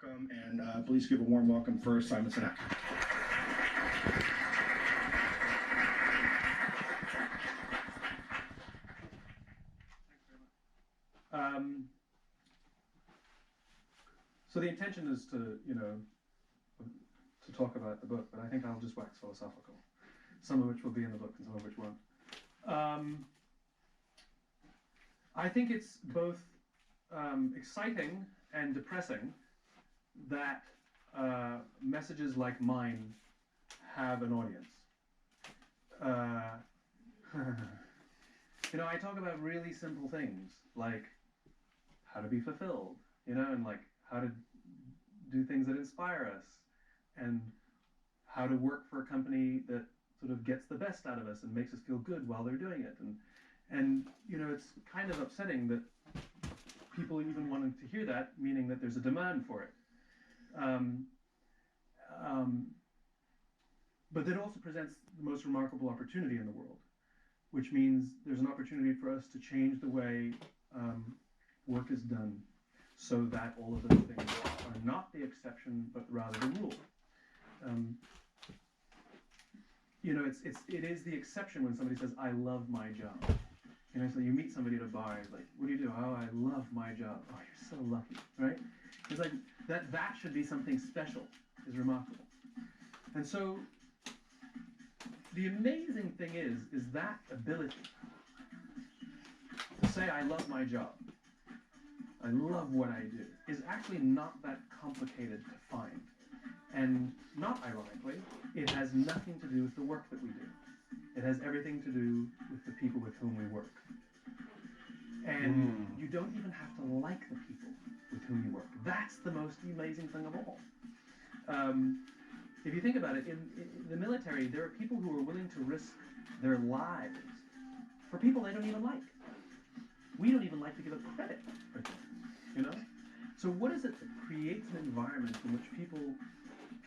welcome, and please give a warm welcome for Simon Sinek. So the intention is to, to talk about the book, but I think I'll just wax philosophical, some of which will be in the book and some of which won't. I think it's both exciting and depressing that messages like mine have an audience. I talk about really simple things like how to be fulfilled, and like how to do things that inspire us, and how to work for a company that sort of gets the best out of us and makes us feel good while they're doing it. And it's kind of upsetting that people even wanting to hear that, meaning that there's a demand for it. But that also presents the most remarkable opportunity in the world, which means there's an opportunity for us to change the way work is done, so that all of those things are not the exception, but rather the rule. It is the exception when somebody says, "I love my job." So you meet somebody at a bar, it's like, "What do you do?" "Oh, I love my job." "Oh, you're so lucky," right? It's like that should be something special, is remarkable. And so the amazing thing is that ability to say, "I love my job, I love what I do," is actually not that complicated to find. And not ironically, it has nothing to do with the work that we do. It has everything to do with the people with whom we work. And you don't even have to like the people with whom you work. That's the most amazing thing of all. If you think about it, in the military, there are people who are willing to risk their lives for people they don't even like. We don't even like to give a credit for things, So what is it that creates an environment in which people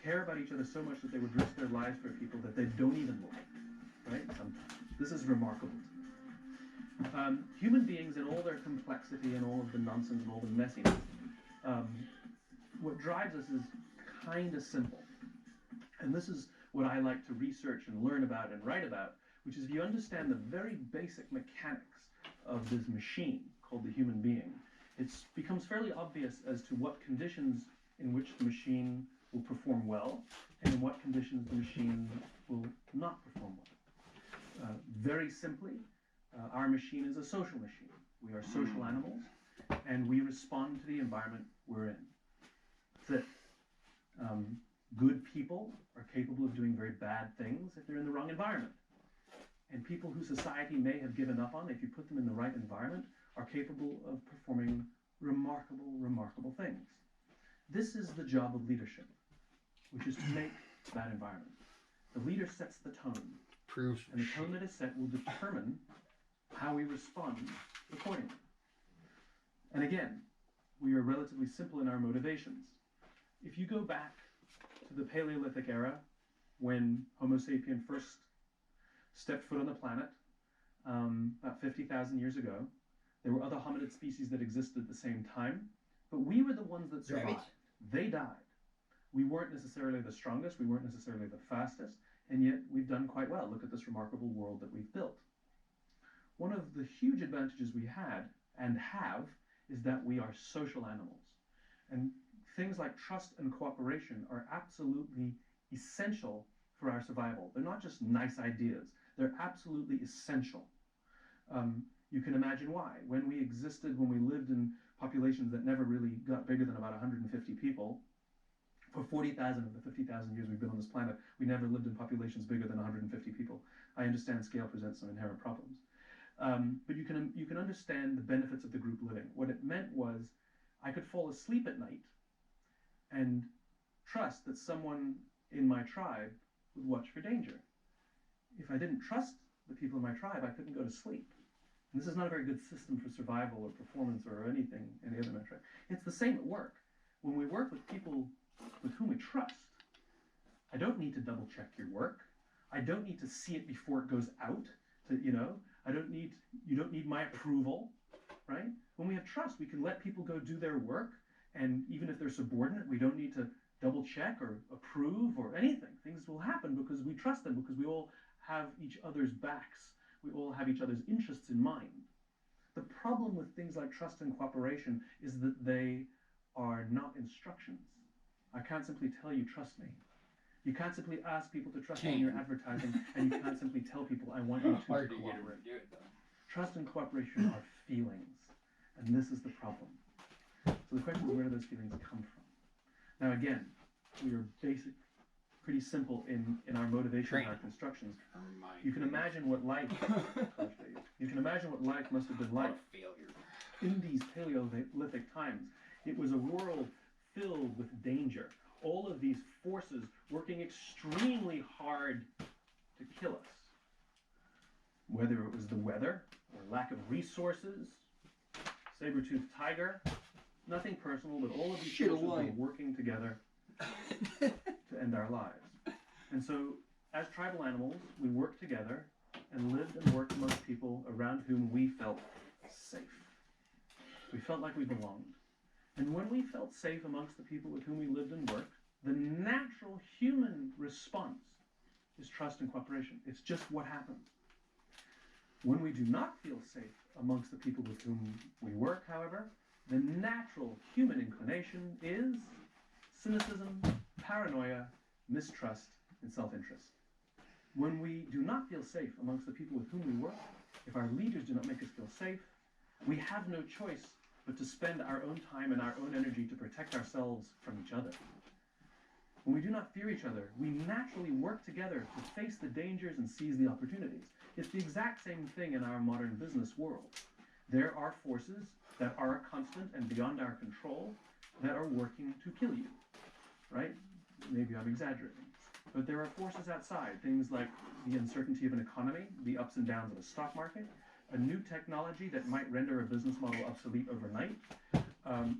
care about each other so much that they would risk their lives for people that they don't even like, right? Sometimes. This is remarkable to me. Human beings, in all their complexity and all of the nonsense and all the messiness, what drives us is kind of simple. And this is what I like to research and learn about and write about, which is if you understand the very basic mechanics of this machine called the human being, it becomes fairly obvious as to what conditions in which the machine will perform well and in what conditions the machine will not perform well. Very simply, our machine is a social machine. We are social animals, and we respond to the environment we're in. That's it. Good people are capable of doing very bad things if they're in the wrong environment. And people who society may have given up on, if you put them in the right environment, are capable of performing remarkable, remarkable things. This is the job of leadership, which is to make that environment. The leader sets the tone. And the tone that is set will determine how we respond accordingly. And again, we are relatively simple in our motivations. If you go back to the Paleolithic era, when Homo sapien first stepped foot on the planet, about 50,000 years ago, there were other hominid species that existed at the same time, but we were the ones that survived. Right. They died. We weren't necessarily the strongest, we weren't necessarily the fastest, and yet we've done quite well. Look at this remarkable world that we've built. One of the huge advantages we had and have is that we are social animals. And things like trust and cooperation are absolutely essential for our survival. They're not just nice ideas. They're absolutely essential. You can imagine why. When we lived in populations that never really got bigger than about 150 people, for 40,000 of the 50,000 years we've been on this planet, we never lived in populations bigger than 150 people. I understand scale presents some inherent problems. But you can understand the benefits of the group living. What it meant was I could fall asleep at night and trust that someone in my tribe would watch for danger. If I didn't trust the people in my tribe, I couldn't go to sleep. And this is not a very good system for survival or performance or anything, any other metric. It's the same at work. When we work with people with whom we trust, I don't need to double check your work. I don't need to see it before it goes out. You don't need my approval, right? When we have trust, we can let people go do their work, And even if they're subordinate, we don't need to double check or approve or anything. Things will happen because we trust them, because we all have each other's backs. We all have each other's interests in mind. The problem with things like trust and cooperation is that they are not instructions. I can't simply tell you, trust me. You can't simply ask people to trust me in your advertising, and you can't simply tell people, I want you to cooperate. Trust and cooperation are feelings, and this is the problem. So the question is, where do those feelings come from? Now again, we are pretty simple in our motivation and our constructions. You can imagine what life must have been like in these Paleolithic times. It was a world filled with danger. All of these forces working extremely hard to kill us. Whether it was the weather or lack of resources, saber-toothed tiger, nothing personal, but all of these forces were working together to end our lives. And so, as tribal animals, we worked together and lived and worked amongst people around whom we felt safe. We felt like we belonged. And when we felt safe amongst the people with whom we lived and worked, the natural human response is trust and cooperation. It's just what happens. When we do not feel safe amongst the people with whom we work, however, the natural human inclination is cynicism, paranoia, mistrust, and self-interest. When we do not feel safe amongst the people with whom we work, if our leaders do not make us feel safe, we have no choice but to spend our own time and our own energy to protect ourselves from each other. When we do not fear each other, we naturally work together to face the dangers and seize the opportunities. It's the exact same thing in our modern business world. There are forces that are constant and beyond our control that are working to kill you, right? Maybe I'm exaggerating. But there are forces outside, things like the uncertainty of an economy, the ups and downs of a stock market, a new technology that might render a business model obsolete overnight,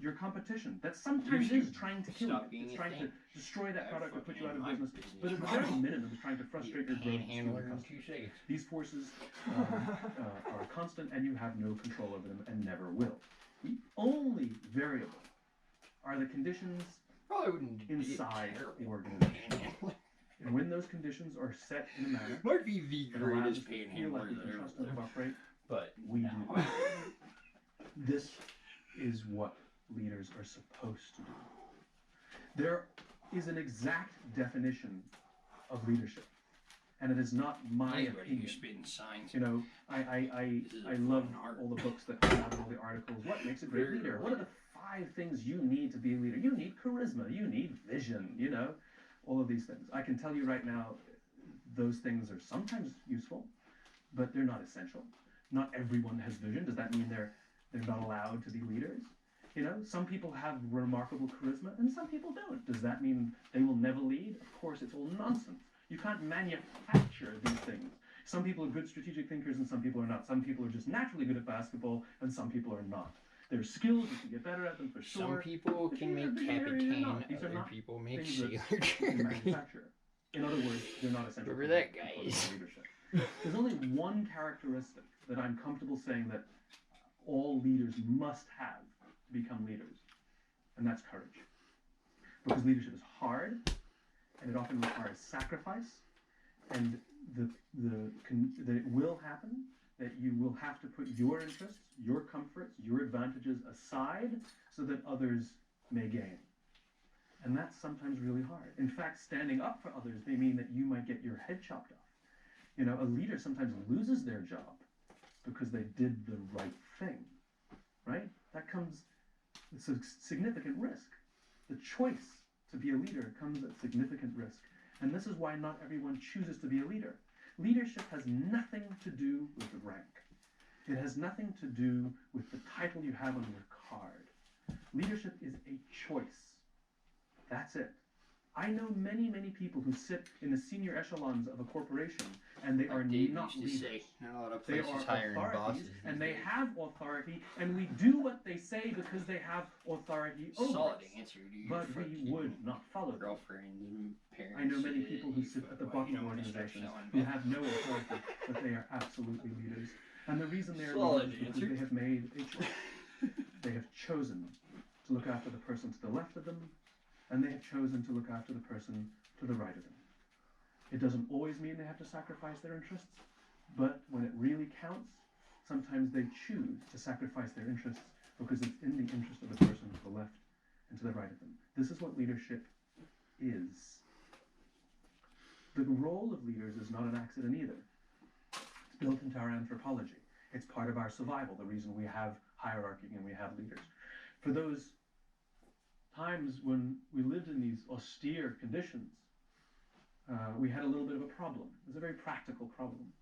your competition that sometimes is trying to kill you. It's trying to destroy that product or put you out of business, but at the very minimum it's trying to frustrate your growth and steal your customers. These forces are constant and you have no control over them and never will. The only variable are the conditions inside the organization. And when those conditions are set in a manner might be the greatest panhandler that ever lived, but we do. This is what leaders are supposed to do. There is an exact definition of leadership, and it is not my opinion. You know, I love all the books that come out of all the articles. What makes a great leader? What are the 5 things you need to be a leader? You need charisma. You need vision. You know, all of these things. I can tell you right now, those things are sometimes useful, but they're not essential. Not everyone has vision. Does that mean they're not allowed to be leaders? You know, some people have remarkable charisma and some people don't. Does that mean they will never lead? Of course, it's all nonsense. You can't manufacture these things. Some people are good strategic thinkers and some people are not. Some people are just naturally good at basketball and some people are not. There's skills, you can get better at them for sure. Some people can make Capitan, other people make Sailor manufacture. In other words, they're not essential. Remember that, guys? Leadership. There's only one characteristic that I'm comfortable saying that all leaders must have to become leaders, and that's courage. Because leadership is hard, and it often requires sacrifice, and that it will happen, that you will have to put your interests, your comforts, your advantages aside so that others may gain. And that's sometimes really hard. In fact, standing up for others may mean that you might get your head chopped off. You know, a leader sometimes loses their job because they did the right thing, right? It's a significant risk. The choice to be a leader comes at significant risk. And this is why not everyone chooses to be a leader. Leadership has nothing to do with rank. It has nothing to do with the title you have on your card. Leadership is a choice. That's it. I know many, many people who sit in the senior echelons of a corporation and they are not leaders. They are authorities and they have authority and we do what they say because they have authority over us. But we would not follow them. I know many people who sit at the bottom of organizations who have no authority, but they are absolutely leaders. And the reason they are leaders is because they have made a choice. They have chosen to look after the person to the left of them, and they have chosen to look after the person to the right of them. It doesn't always mean they have to sacrifice their interests, but when it really counts, sometimes they choose to sacrifice their interests because it's in the interest of the person to the left and to the right of them. This is what leadership is. The role of leaders is not an accident either. It's built into our anthropology. It's part of our survival, the reason we have hierarchy and we have leaders. For those times when we lived in these austere conditions, we had a little bit of a problem. It was a very practical problem.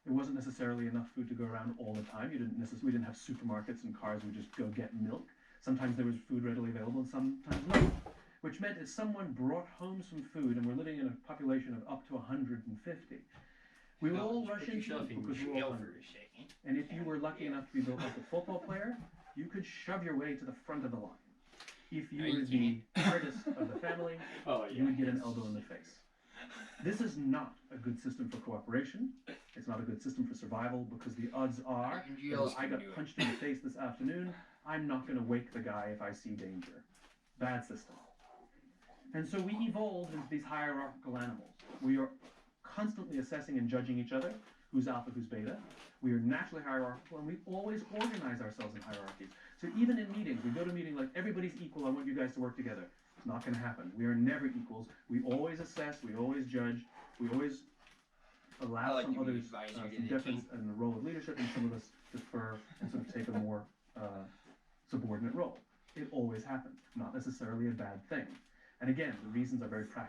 There wasn't necessarily enough food to go around all the time. We didn't have supermarkets and cars. We just go get milk. Sometimes there was food readily available, and sometimes not. Which meant if someone brought home some food, and we're living in a population of up to 150, we would all rush into it because we're all hungry. And if you were lucky enough to be built like a football player, you could shove your way to the front of the line. If you were the hardest of the family, you would get an elbow in the face. This is not a good system for cooperation. It's not a good system for survival, because the odds are, if I got punched in the face this afternoon, I'm not going to wake the guy if I see danger. Bad system. And so we evolved into these hierarchical animals. We are constantly assessing and judging each other, who's alpha, who's beta. We are naturally hierarchical, and we always organize ourselves in hierarchies. So even in meetings, we go to a meeting like, everybody's equal, I want you guys to work together. It's not going to happen. We are never equals. We always assess, we always judge, we always allow some others some difference in the role of leadership, and some of us defer and sort of take a more subordinate role. It always happens. Not necessarily a bad thing. And again, the reasons are very practical.